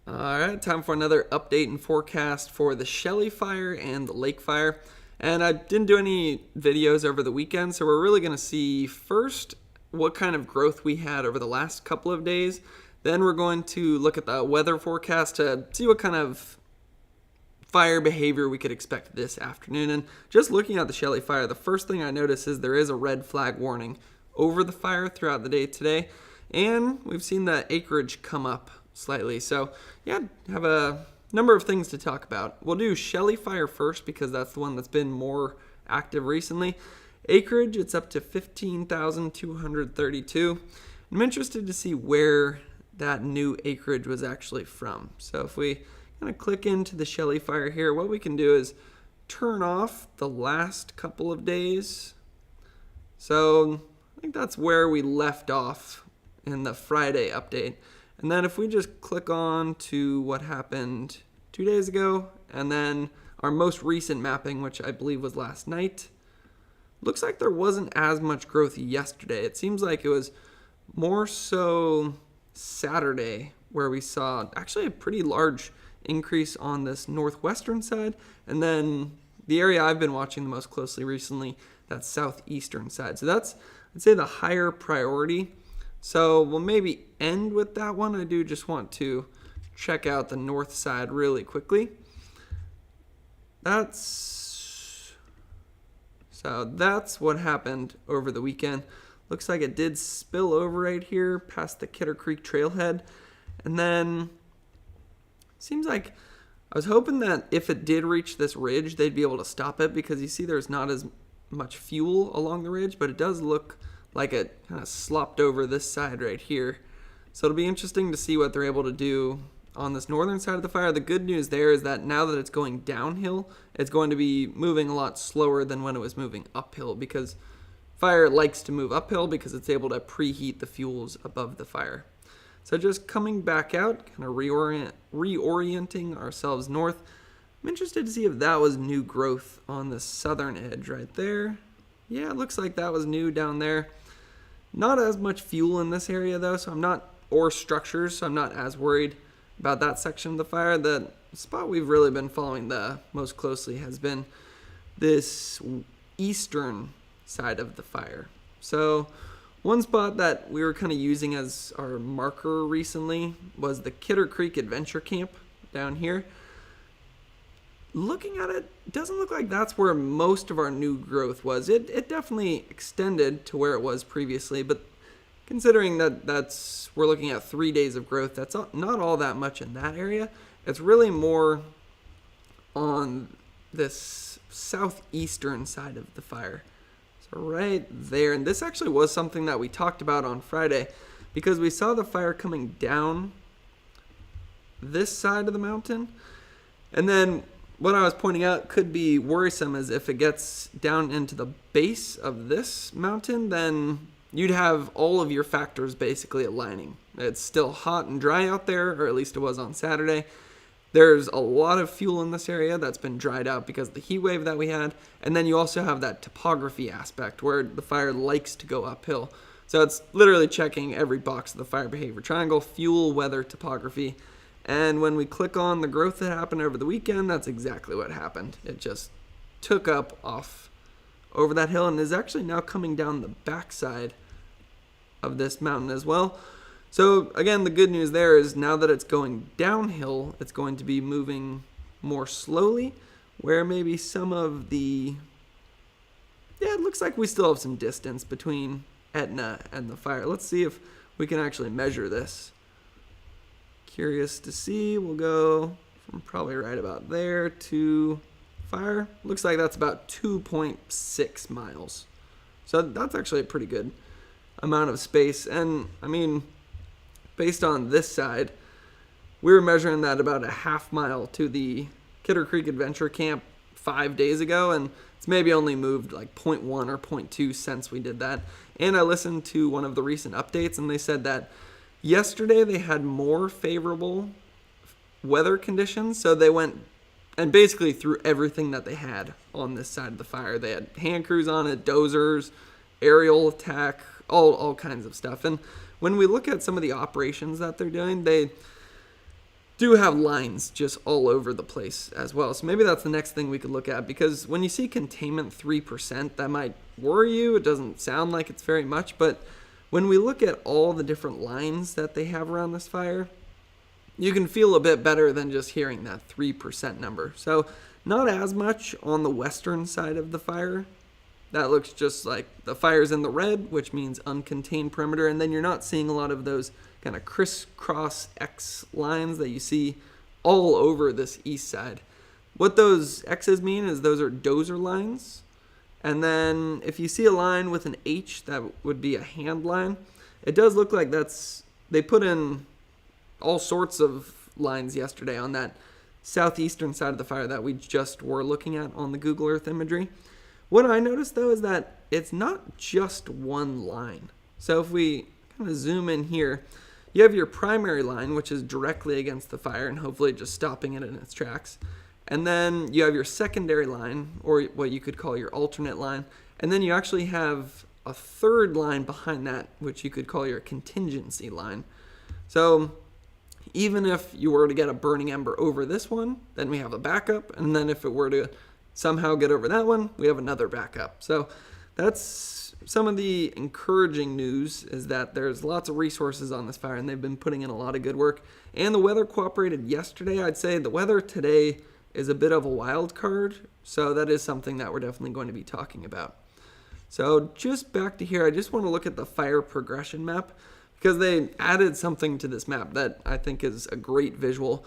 All right, time for another update and forecast for the Shelly fire and the lake fire. And I didn't do any videos over the weekend, so we're really going to see first what kind of growth we had over the last couple of days. Then we're going to look at the weather forecast to see what kind of fire behavior we could expect this afternoon. And just looking at the Shelly fire, the first thing I notice is there is a red flag warning over the fire throughout the day today. And we've seen the acreage come up slightly. So yeah, have a number of things to talk about. We'll do Shelly fire first because that's the one that's been more active recently. Acreage, it's up to 15,232. I'm interested to see where that new acreage was actually from. So if we kind of click into the Shelly fire here, what we can do is turn off the last couple of days. So I think that's where we left off in the Friday update. And then if we just click on to what happened 2 days ago, and then our most recent mapping, which I believe was last night, looks like there wasn't as much growth yesterday. It seems like it was more so Saturday where we saw actually a pretty large increase on this northwestern side. And then the area I've been watching the most closely recently, that southeastern side. So that's, I'd say, the higher priority. So we'll maybe end with that one. I do just want to check out the north side really quickly. That's what happened over the weekend. Looks like it did spill over right here past the Kidder Creek trailhead. And then seems like I was hoping that if it did reach this ridge, they'd be able to stop it because you see there's not as much fuel along the ridge, but it does look like it kind of slopped over this side right here. So it'll be interesting to see what they're able to do on this northern side of the fire. The good news there is that now that it's going downhill, it's going to be moving a lot slower than when it was moving uphill, because fire likes to move uphill because it's able to preheat the fuels above the fire. So just coming back out, kind of reorienting ourselves north. I'm interested to see if that was new growth on the southern edge right there. Yeah, it looks like that was new down there. Not as much fuel in this area though, or structures, so I'm not as worried about that section of the fire. The spot we've really been following the most closely has been this eastern side of the fire. So one spot that we were kind of using as our marker recently was the Kidder Creek Adventure Camp down here. Looking at it, doesn't look like that's where most of our new growth was. It definitely extended to where it was previously, but considering that we're looking at 3 days of growth, that's not all that much in that area. It's really more on this southeastern side of the fire. So right there, and this actually was something that we talked about on Friday because we saw the fire coming down this side of the mountain, and then what I was pointing out could be worrisome is if it gets down into the base of this mountain, then you'd have all of your factors basically aligning. It's still hot and dry out there, or at least it was on Saturday. There's a lot of fuel in this area that's been dried out because of the heat wave that we had. And then you also have that topography aspect where the fire likes to go uphill. So it's literally checking every box of the fire behavior triangle: fuel, weather, topography. And when we click on the growth that happened over the weekend, that's exactly what happened. It just took up off over that hill and is actually now coming down the backside of this mountain as well. So again, the good news there is now that it's going downhill, it's going to be moving more slowly, where maybe some of it looks like we still have some distance between Etna and the fire. Let's see if we can actually measure this. Curious to see. We'll go from probably right about there to fire. Looks like that's about 2.6 miles. So that's actually a pretty good amount of space. And I mean, based on this side, we were measuring that about a half mile to the Kidder Creek Adventure Camp 5 days ago, and it's maybe only moved like 0.1 or 0.2 since we did that. And I listened to one of the recent updates, and they said that yesterday they had more favorable weather conditions, so they went and basically threw everything that they had on this side of the fire. They had hand crews on it, dozers, aerial attack, all kinds of stuff. And when we look at some of the operations that they're doing, do have lines just all over the place as well. So maybe that's the next thing we could look at, because when you see containment 3%, that might worry you. It doesn't sound like it's very much, but when we look at all the different lines that they have around this fire, you can feel a bit better than just hearing that 3% number. So not as much on the western side of the fire. That looks just like the fire's in the red, which means uncontained perimeter, and then you're not seeing a lot of those kind of crisscross X lines that you see all over this east side. What those X's mean is those are dozer lines. And then if you see a line with an H, that would be a hand line. It does look like they put in all sorts of lines yesterday on that southeastern side of the fire that we just were looking at on the Google Earth imagery. What I noticed though is that it's not just one line. So if we kind of zoom in here, you have your primary line, which is directly against the fire and hopefully just stopping it in its tracks. And then you have your secondary line, or what you could call your alternate line. And then you actually have a third line behind that, which you could call your contingency line. So even if you were to get a burning ember over this one, then we have a backup. And then if it were to somehow get over that one, we have another backup. So that's some of the encouraging news, is that there's lots of resources on this fire and they've been putting in a lot of good work. And the weather cooperated yesterday. I'd say the weather today is a bit of a wild card. So that is something that we're definitely going to be talking about. So just back to here, I just want to look at the fire progression map, because they added something to this map that I think is a great visual.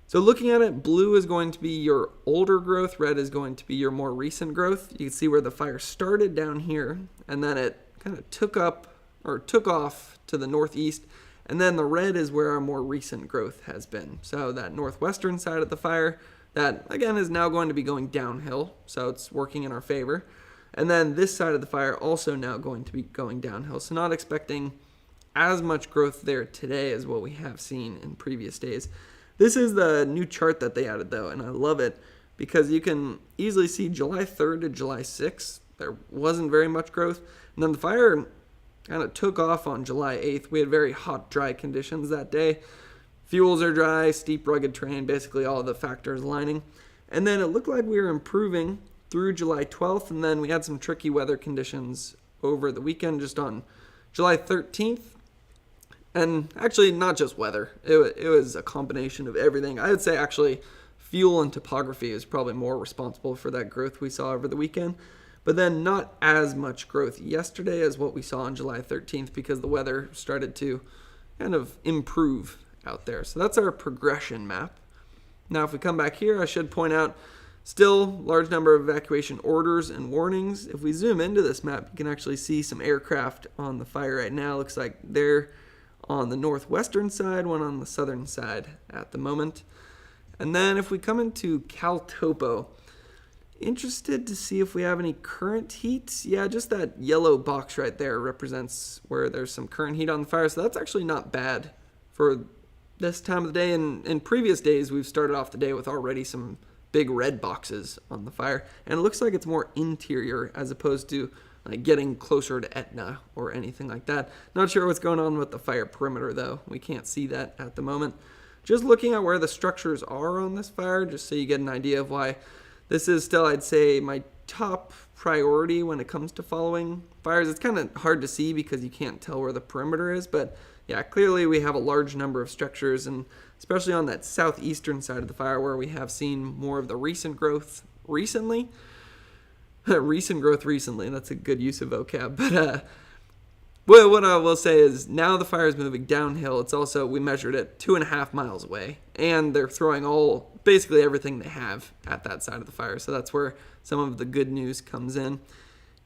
So looking at it, blue is going to be your older growth, red is going to be your more recent growth. You can see where the fire started down here, and then it kind of took off to the northeast, and then the red is where our more recent growth has been. So that northwestern side of the fire, that again is now going to be going downhill, so it's working in our favor. And then this side of the fire also now going to be going downhill, so not expecting as much growth there today as what we have seen in previous days. This is the new chart that they added though, and I love it because you can easily see July 3rd to July 6th, there wasn't very much growth. And then the fire kind of took off on July 8th. We had very hot, dry conditions that day. Fuels are dry, steep, rugged terrain, basically all the factors lining. And then it looked like we were improving through July 12th, and then we had some tricky weather conditions over the weekend just on July 13th. And actually, not just weather. It was a combination of everything. I would say, actually, fuel and topography is probably more responsible for that growth we saw over the weekend. But then not as much growth yesterday as what we saw on July 13th, because the weather started to kind of improve out there. So that's our progression map. Now, if we come back here, I should point out still large number of evacuation orders and warnings. If we zoom into this map, you can actually see some aircraft on the fire right now. Looks like they're on the northwestern side, one on the southern side at the moment. And then if we come into Cal Topo, interested to see if we have any current heat. Yeah, just that yellow box right there represents where there's some current heat on the fire. So that's actually not bad for this time of the day. And in previous days, we've started off the day with already some big red boxes on the fire. And it looks like it's more interior as opposed to like getting closer to Etna or anything like that. Not sure what's going on with the fire perimeter though. We can't see that at the moment. Just looking at where the structures are on this fire, just so you get an idea of why this is still, I'd say, my top priority when it comes to following fires. It's kind of hard to see because you can't tell where the perimeter is, but yeah, clearly we have a large number of structures, and especially on that southeastern side of the fire where we have seen more of the recent growth recently. Recent growth recently, that's a good use of vocab. But what I will say is now the fire is moving downhill. It's also, we measured it 2.5 miles away, and they're throwing basically everything they have at that side of the fire. So that's where some of the good news comes in.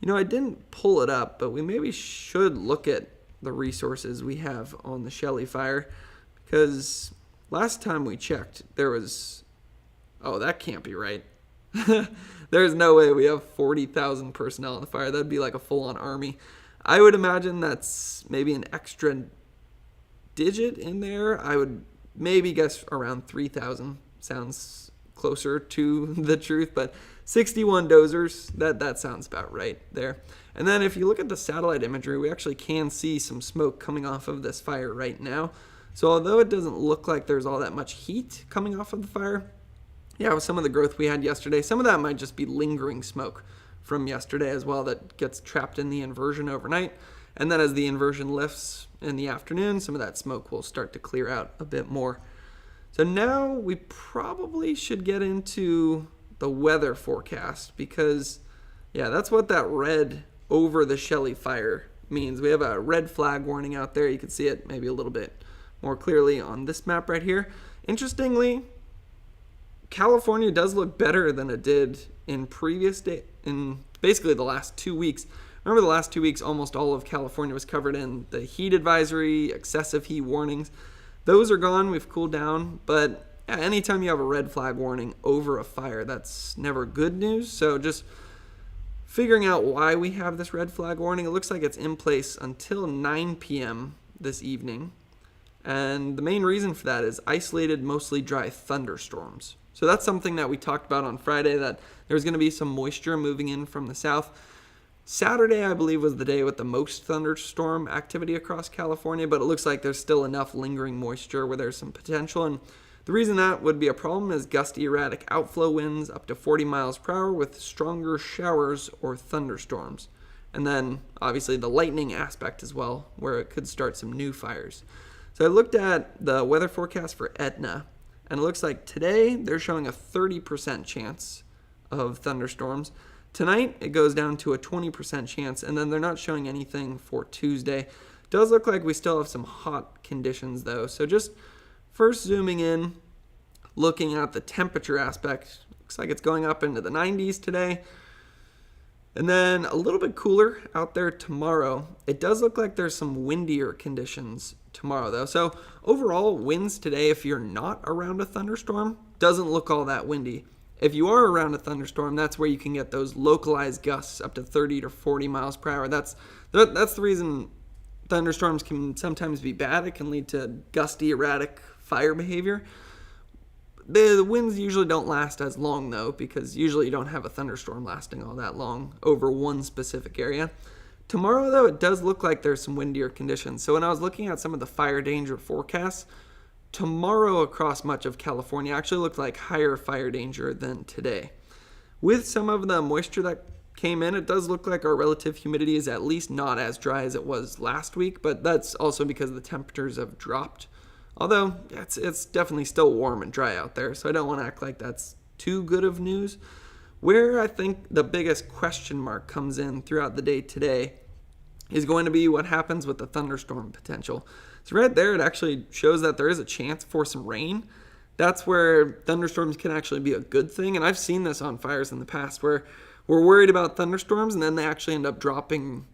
You know, I didn't pull it up, but we maybe should look at the resources we have on the Shelly fire, because last time we checked, there was, oh, that can't be right. There's no way we have 40,000 personnel on the fire. That'd be like a full-on army. I would imagine that's maybe an extra digit in there. I would maybe guess around 3,000. Sounds closer to the truth, but 61 dozers, that sounds about right there. And then if you look at the satellite imagery, we actually can see some smoke coming off of this fire right now. So although it doesn't look like there's all that much heat coming off of the fire, yeah, with some of the growth we had yesterday, some of that might just be lingering smoke from yesterday as well that gets trapped in the inversion overnight. And then as the inversion lifts in the afternoon, some of that smoke will start to clear out a bit more. So now we probably should get into the weather forecast because, yeah, that's what that red over the Shelly fire means. We have a red flag warning out there. You can see it maybe a little bit more clearly on this map right here. Interestingly, California does look better than it did in basically the last 2 weeks. Remember the last 2 weeks, almost all of California was covered in the heat advisory, excessive heat warnings. Those are gone. We've cooled down. But yeah, anytime you have a red flag warning over a fire, that's never good news. So just figuring out why we have this red flag warning, it looks like it's in place until 9 p.m. this evening. And the main reason for that is isolated, mostly dry thunderstorms. So that's something that we talked about on Friday, that there's going to be some moisture moving in from the south. Saturday, I believe, was the day with the most thunderstorm activity across California, but it looks like there's still enough lingering moisture where there's some potential. And the reason that would be a problem is gusty, erratic outflow winds up to 40 miles per hour with stronger showers or thunderstorms. And then, obviously, the lightning aspect as well, where it could start some new fires. So I looked at the weather forecast for Etna, and it looks like today they're showing a 30% chance of thunderstorms. Tonight, it goes down to a 20% chance, and then they're not showing anything for Tuesday. Does look like we still have some hot conditions, though. So just first zooming in, looking at the temperature aspect, looks like it's going up into the 90s today. And then a little bit cooler out there tomorrow. It does look like there's some windier conditions tomorrow, though. So overall, winds today, if you're not around a thunderstorm, doesn't look all that windy. If you are around a thunderstorm, that's where you can get those localized gusts up to 30 to 40 miles per hour. That's the reason thunderstorms can sometimes be bad. It can lead to gusty, erratic fire behavior. The winds usually don't last as long, though, because usually you don't have a thunderstorm lasting all that long over one specific area. Tomorrow, though, it does look like there's some windier conditions. So when I was looking at some of the fire danger forecasts, tomorrow across much of California actually looked like higher fire danger than today. With some of the moisture that came in, it does look like our relative humidity is at least not as dry as it was last week, but that's also because the temperatures have dropped. Although, it's definitely still warm and dry out there, so I don't want to act like that's too good of news. Where I think the biggest question mark comes in throughout the day today is going to be what happens with the thunderstorm potential. So right there, it actually shows that there is a chance for some rain. That's where thunderstorms can actually be a good thing. And I've seen this on fires in the past where we're worried about thunderstorms and then they actually end up dropping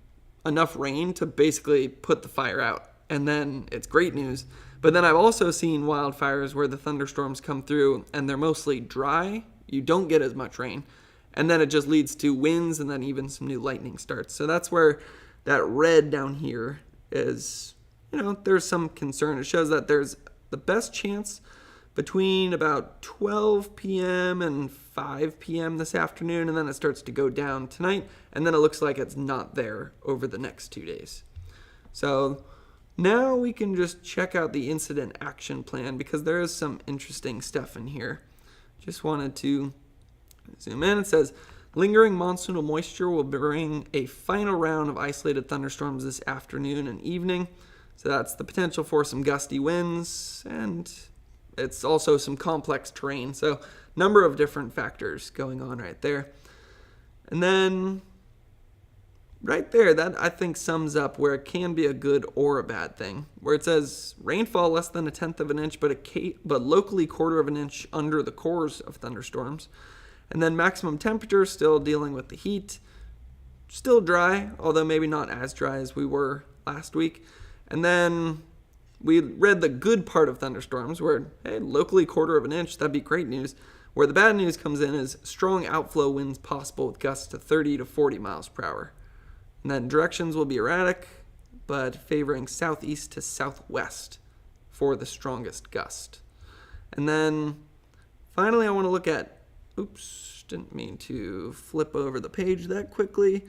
enough rain to basically put the fire out. And then it's great news. But then I've also seen wildfires where the thunderstorms come through and they're mostly dry. You don't get as much rain. And then it just leads to winds and then even some new lightning starts. So that's where that red down here is, there's some concern. It shows that there's the best chance between about 12 p.m. and 5 p.m. this afternoon, and then it starts to go down tonight, and then it looks like it's not there over the next 2 days. So now we can just check out the incident action plan because there is some interesting stuff in here. Just wanted to zoom in. It says, lingering monsoonal moisture will bring a final round of isolated thunderstorms this afternoon and evening. So that's the potential for some gusty winds, and it's also some complex terrain. So number of different factors going on right there. And then right there, that I think sums up where it can be a good or a bad thing. Where it says rainfall less than 1/10 of an inch, but locally 1/4 of an inch under the cores of thunderstorms. And then maximum temperature, still dealing with the heat. Still dry, although maybe not as dry as we were last week. And then we read the good part of thunderstorms where, hey, locally 1/4 of an inch, that'd be great news. Where the bad news comes in is strong outflow winds possible with gusts to 30 to 40 miles per hour. And then directions will be erratic, but favoring southeast to southwest for the strongest gust. And then finally, I want to look at, didn't mean to flip over the page that quickly.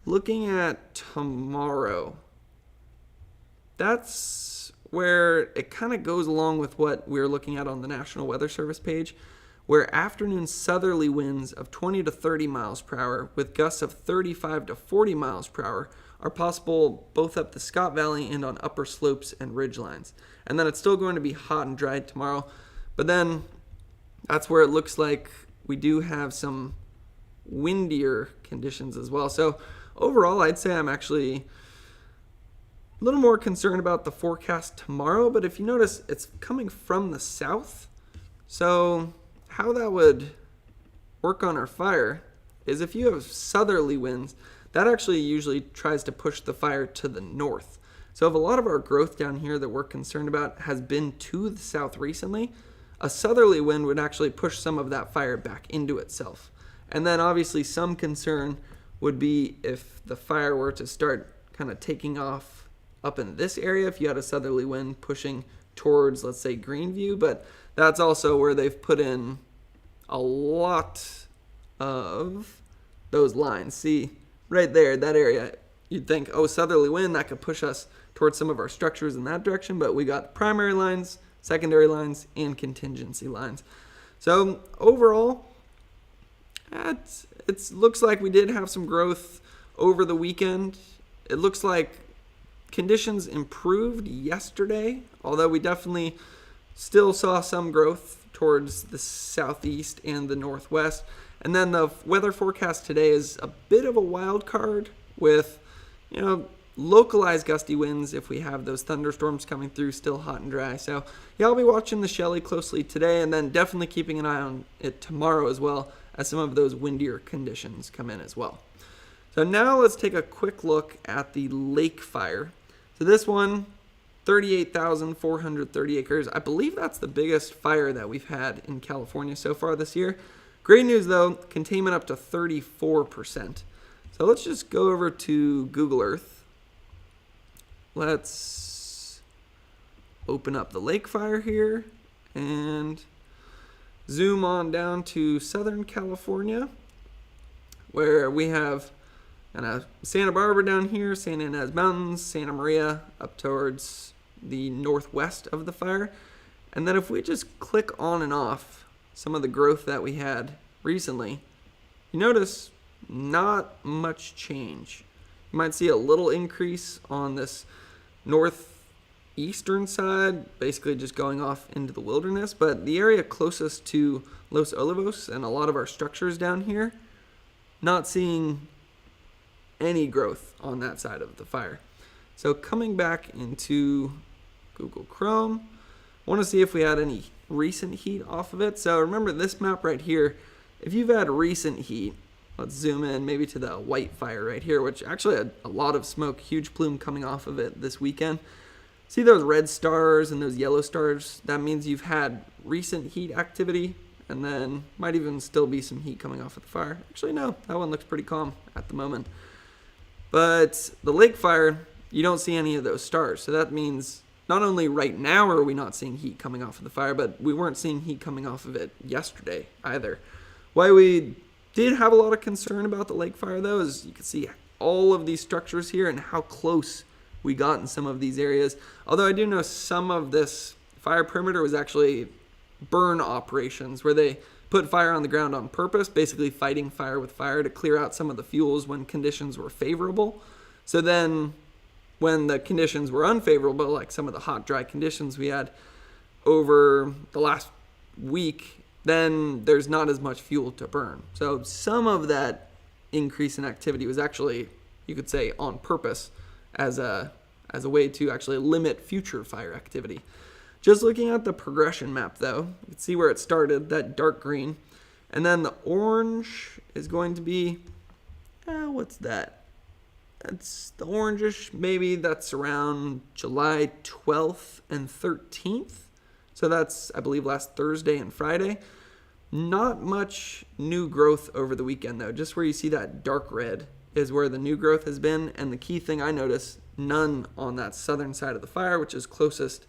Looking at tomorrow. That's where it kind of goes along with what we're looking at on the National Weather Service page, where afternoon southerly winds of 20 to 30 miles per hour with gusts of 35 to 40 miles per hour are possible both up the Scott Valley and on upper slopes and ridge lines. And then it's still going to be hot and dry tomorrow, but then that's where it looks like we do have some windier conditions as well. So overall, I'd say I'm actually a little more concerned about the forecast tomorrow, but if you notice, it's coming from the south. So how that would work on our fire is if you have southerly winds, that actually usually tries to push the fire to the north. So if a lot of our growth down here that we're concerned about has been to the south recently, a southerly wind would actually push some of that fire back into itself. And then obviously some concern would be if the fire were to start kind of taking off up in this area, if you had a southerly wind pushing towards, let's say, Greenview, but that's also where they've put in a lot of those lines. See, right there, that area, you'd think, oh, southerly wind, that could push us towards some of our structures in that direction, but we got primary lines, secondary lines, and contingency lines. So overall, it looks like we did have some growth over the weekend. It looks like conditions improved yesterday, although we definitely still saw some growth towards the southeast and the northwest. And then the weather forecast today is a bit of a wild card with, localized gusty winds if we have those thunderstorms coming through, still hot and dry. So yeah, I'll be watching the Shelly closely today, and then definitely keeping an eye on it tomorrow as well, as some of those windier conditions come in as well. So now let's take a quick look at the lake fire. So this one, 38,430 acres. I believe that's the biggest fire that we've had in California so far this year. Great news though, containment up to 34%. So let's just go over to Google Earth. Let's open up the lake fire here and zoom on down to Southern California, where we have Santa Barbara down here, Santa Ynez Mountains, Santa Maria up towards the northwest of the fire. And then if we just click on and off some of the growth that we had recently, you notice not much change. You might see a little increase on this northeastern side, basically just going off into the wilderness, but the area closest to Los Olivos and a lot of our structures down here, not seeing any growth on that side of the fire. So coming back into Google Chrome, I want to see if we had any recent heat off of it. So remember this map right here, if you've had recent heat, let's zoom in maybe to the white fire right here, which actually had a lot of smoke, huge plume coming off of it this weekend. See those red stars and those yellow stars? That means you've had recent heat activity, and then might even still be some heat coming off of the fire. Actually, no, that one looks pretty calm at the moment. But the lake fire, you don't see any of those stars. So that means not only right now are we not seeing heat coming off of the fire, but we weren't seeing heat coming off of it yesterday either. Why we did have a lot of concern about the lake fire, though, is you can see all of these structures here and how close we got in some of these areas. Although I do know some of this fire perimeter was actually burn operations where they put fire on the ground on purpose, basically fighting fire with fire to clear out some of the fuels when conditions were favorable. So then when the conditions were unfavorable, like some of the hot, dry conditions we had over the last week, then there's not as much fuel to burn. So some of that increase in activity was actually, you could say, on purpose as a way to actually limit future fire activity. Just looking at the progression map, though, you can see where it started, that dark green. And then the orange is going to be, what's that? That's the orangish, maybe that's around July 12th and 13th. So that's, I believe, last Thursday and Friday. Not much new growth over the weekend, though. Just where you see that dark red is where the new growth has been. And the key thing I noticed, none on that southern side of the fire, which is closest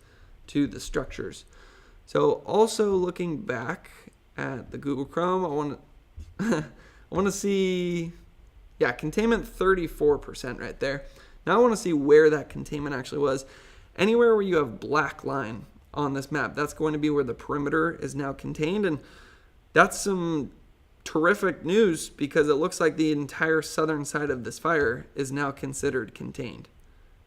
to the structures. So also looking back at the Google Chrome, I want to see, containment 34% right there. Now I want to see where that containment actually was. anywhere where you have black line on this map, that's going to be where the perimeter is now contained. And that's some terrific news because it looks like the entire southern side of this fire is now considered contained.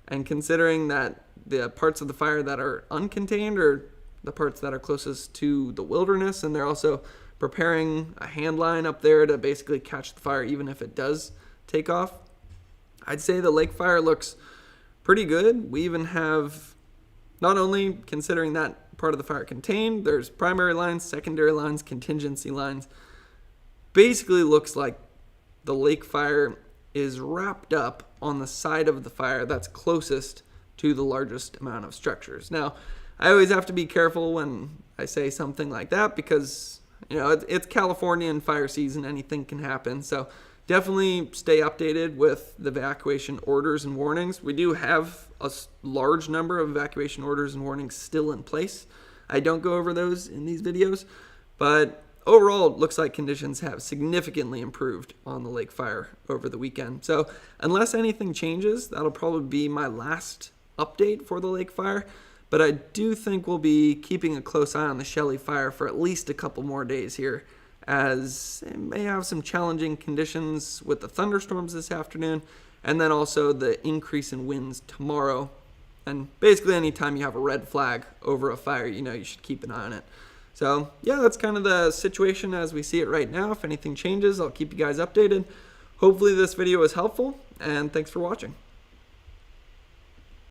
And considering that the parts of the fire that are uncontained are the parts that are closest to the wilderness, and they're also preparing a hand line up there to basically catch the fire even if it does take off, I'd say the lake fire looks pretty good. We even have, not only considering that part of the fire contained, there's primary lines, secondary lines, contingency lines. Basically looks like the lake fire is wrapped up on the side of the fire that's closest to the largest amount of structures. Now, I always have to be careful when I say something like that because, it's California and fire season, anything can happen. So definitely stay updated with the evacuation orders and warnings. We do have a large number of evacuation orders and warnings still in place. I don't go over those in these videos, but overall, it looks like conditions have significantly improved on the lake fire over the weekend. So unless anything changes, that'll probably be my last update for the lake fire. But I do think we'll be keeping a close eye on the Shelly fire for at least a couple more days here, as it may have some challenging conditions with the thunderstorms this afternoon, and then also the increase in winds tomorrow. And basically anytime you have a red flag over a fire, you should keep an eye on it. So yeah, that's kind of the situation as we see it right now. If anything changes, I'll keep you guys updated. Hopefully this video was helpful, and thanks for watching.